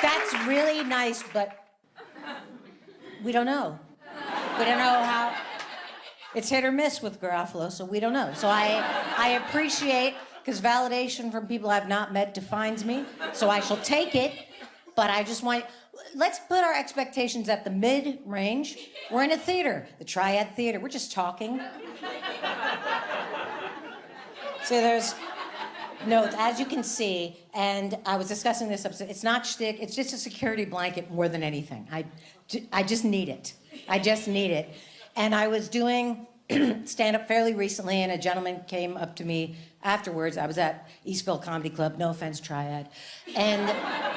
That's really nice, but we don't know. We don't know how. It's hit or miss with Garofalo, so we don't know. So I appreciate, because validation from people I've not met defines me, so I shall take it, but I just want, let's put our expectations at the mid-range. We're in a theater, the Triad Theater. We're just talking. So there's notes, as you can see, and I was discussing this upstairs. It's not shtick, it's just a security blanket more than anything. I just need it. I just need it. And I was doing stand-up fairly recently, and a gentleman came up to me afterwards. I was at Eastville Comedy Club, no offense, Triad. And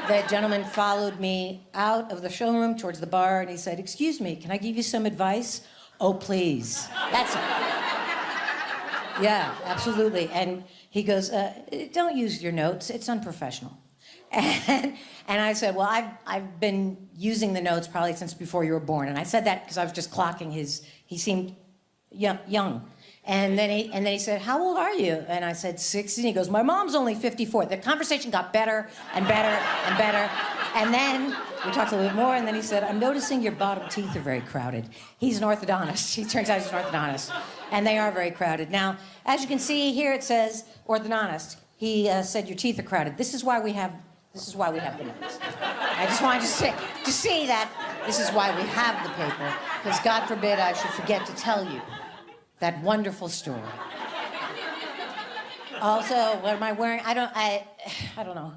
the gentleman followed me out of the showroom towards the bar, and he said, "Excuse me, can I give you some advice?" "Oh, please." That's yeah, absolutely. And he goes, "Don't use your notes, it's unprofessional." And I said, "Well, I've been using the notes probably since before you were born." And I said that because I was just clocking he seemed young. And then he said, "How old are you?" And I said, 60. And he goes, "My mom's only 54. The conversation got better and better and better. And then we talked a little bit more, and then he said, "I'm noticing your bottom teeth are very crowded." He's an orthodontist. He turns out he's an orthodontist. And they are very crowded. Now, as you can see here, it says orthodontist. He said your teeth are crowded. This is why we have the notes. I just wanted to see that this is why we have the paper, because God forbid I should forget to tell you that wonderful story. Also, what am I wearing? I don't know.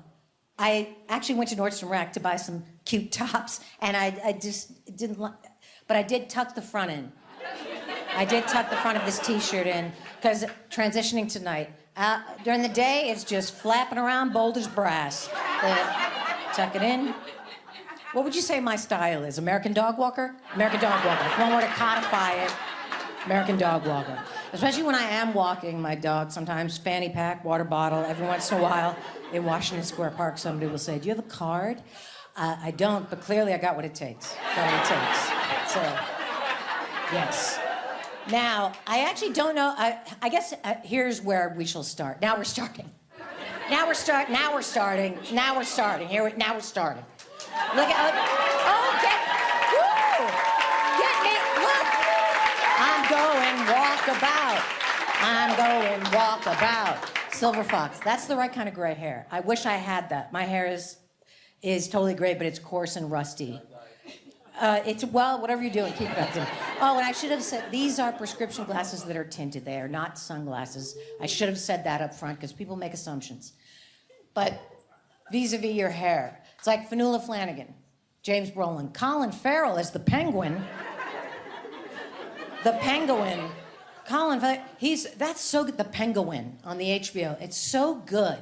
I actually went to Nordstrom Rack to buy some cute tops, and I just didn't like, but I did tuck the front in. I did tuck the front of this T-shirt in, because transitioning tonight, during the day, it's just flapping around bold as brass. Tuck it in. What would you say my style is? American dog walker? American dog walker. If one were to codify it, American dog walker. Especially when I am walking my dog, sometimes fanny pack, water bottle. Every once in a while, in Washington Square Park, somebody will say, "Do you have a card?" I don't, but clearly I got what it takes. So, yes. Now, I actually don't know. I guess here's where we shall start. Now we're starting. Now we're starting. Now we're starting. Now we're starting. Now we're starting. Look at, get me, look. I'm going walkabout. Silver fox. That's the right kind of gray hair. I wish I had that. My hair is totally gray, but it's coarse and rusty. Well, whatever you're doing, keep it up. Oh, and I should have said, these are prescription glasses that are tinted. They are not sunglasses. I should have said that up front, because people make assumptions. But vis-a-vis your hair, it's like Fanula Flanagan, James Brolin, Colin Farrell as the Penguin. The Penguin. That's so good, the Penguin on the HBO. It's so good.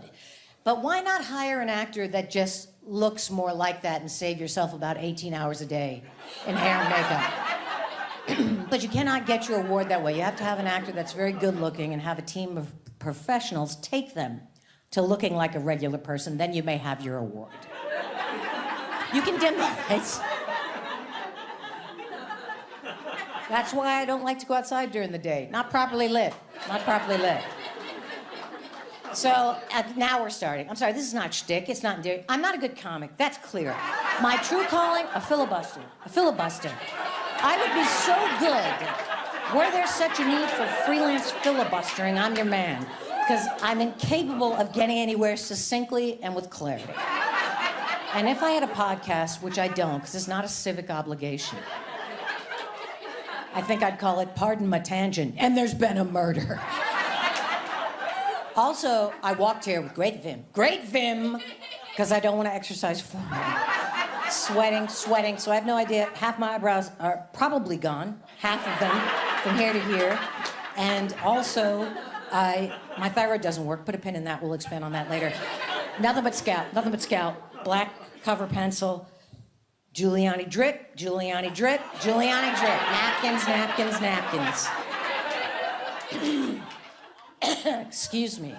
But why not hire an actor that just looks more like that and save yourself about 18 hours a day in hair and makeup? But you cannot get your award that way. You have to have an actor that's very good looking and have a team of professionals take them to looking like a regular person. Then you may have your award. You can dim the lights. That's why I don't like to go outside during the day. Not properly lit. Not properly lit. So now we're starting. I'm sorry, this is not shtick. It's not endearing. I'm not a good comic. That's clear. My true calling, a filibuster. A filibuster. I would be so good. Were there such a need for freelance filibustering, I'm your man. Because I'm incapable of getting anywhere succinctly and with clarity. And if I had a podcast, which I don't, because it's not a civic obligation, I think I'd call it Pardon My Tangent, and there's been a murder. Also, I walked here with great vim, because I don't want to exercise form. Sweating, so I have no idea. Half my eyebrows are probably gone, half of them from here to here. And also, my thyroid doesn't work. Put a pin in that, we'll expand on that later. Nothing but scalp, black cover pencil, Giuliani drip, Giuliani drip, Giuliani drip. Napkins. Excuse me.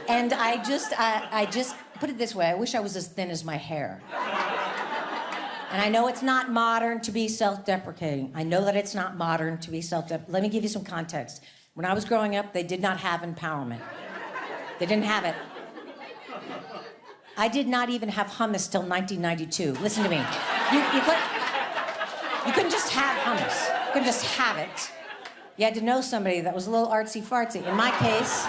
And I just put it this way, I wish I was as thin as my hair. And I know it's not modern to be self-deprecating. I know that it's not modern to be self-deprecating. Let me give you some context. When I was growing up, they did not have empowerment. They didn't have it. I did not even have hummus till 1992. Listen to me. You couldn't just have hummus. You couldn't just have it. You had to know somebody that was a little artsy-fartsy. In my case,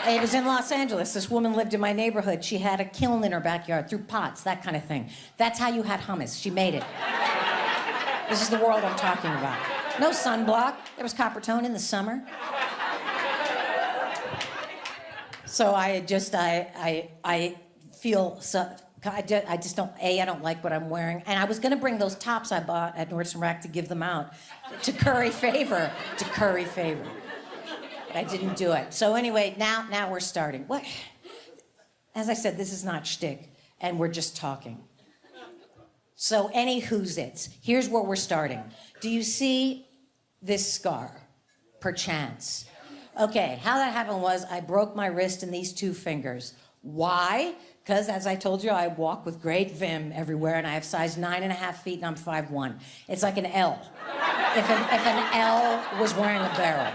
it was in Los Angeles. This woman lived in my neighborhood. She had a kiln in her backyard, threw pots, that kind of thing. That's how you had hummus. She made it. This is the world I'm talking about. No sunblock. There was Coppertone in the summer. So I feel so, I just don't, I don't like what I'm wearing. And I was gonna bring those tops I bought at Nordstrom Rack to give them out to curry favor, But I didn't do it. So anyway, now we're starting. What? As I said, this is not shtick, and we're just talking. So anywho's-its, here's where we're starting. Do you see this scar, perchance? Okay, how that happened was I broke my wrist and these two fingers. Why? Because, as I told you, I walk with great vim everywhere, and I have size 9.5 feet, and I'm 5'1". It's like an L. If an L was wearing a barrel.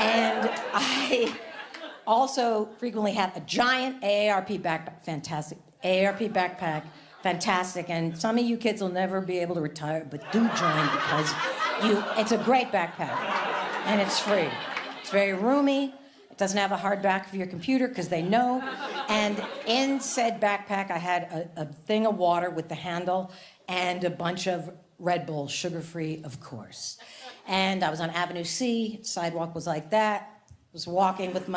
And I also frequently have a giant AARP backpack, fantastic. AARP backpack, fantastic. And some of you kids will never be able to retire, but do join because it's a great backpack, and it's free. It's very roomy. It doesn't have a hard back for your computer because they know. And in said backpack, I had a thing of water with the handle and a bunch of Red Bull, sugar-free, of course. And I was on Avenue C, sidewalk was like that. I was walking with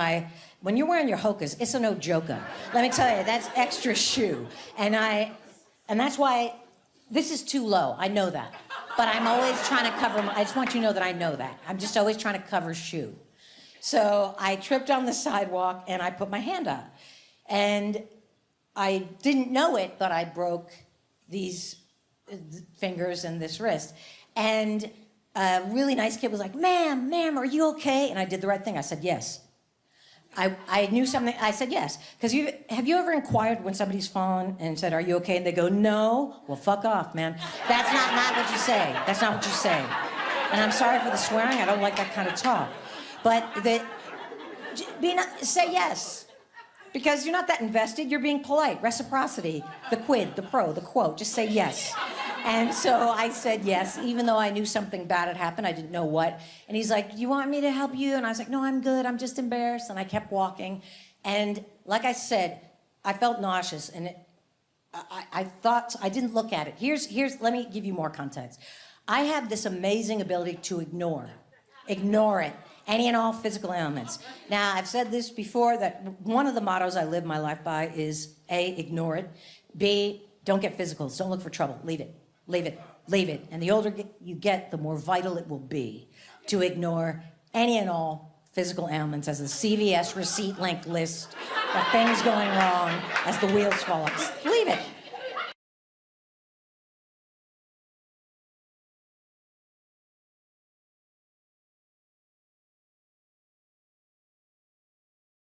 when you're wearing your Hokas, it's a no joker. Let me tell you, that's extra shoe. And that's why this is too low, I know that. But I'm always trying to cover, I just want you to know that I know that. I'm just always trying to cover shoe. So I tripped on the sidewalk and I put my hand out. And I didn't know it, but I broke these fingers and this wrist. And a really nice kid was like, ma'am, are you okay? And I did the right thing. I said yes. I knew something. I said yes. Because have you ever inquired when somebody's fallen and said, are you okay? And they go, no. Well, fuck off, man. That's not what you say. That's not what you say. And I'm sorry for the swearing. I don't like that kind of talk. But say yes. Because you're not that invested. You're being polite. Reciprocity. The quid, the pro, the quote. Just say yes. And so I said yes, even though I knew something bad had happened. I didn't know what. And he's like, do you want me to help you? And I was like, no, I'm good. I'm just embarrassed. And I kept walking. And like I said, I felt nauseous. And I thought, I didn't look at it. Let me give you more context. I have this amazing ability to ignore it. Any and all physical ailments. Now, I've said this before, that one of the mottos I live my life by is A, ignore it. B, don't get physicals. Don't look for trouble. Leave it. And the older you get, the more vital it will be to ignore any and all physical ailments as the CVS receipt link list of things going wrong as the wheels fall off. Leave it.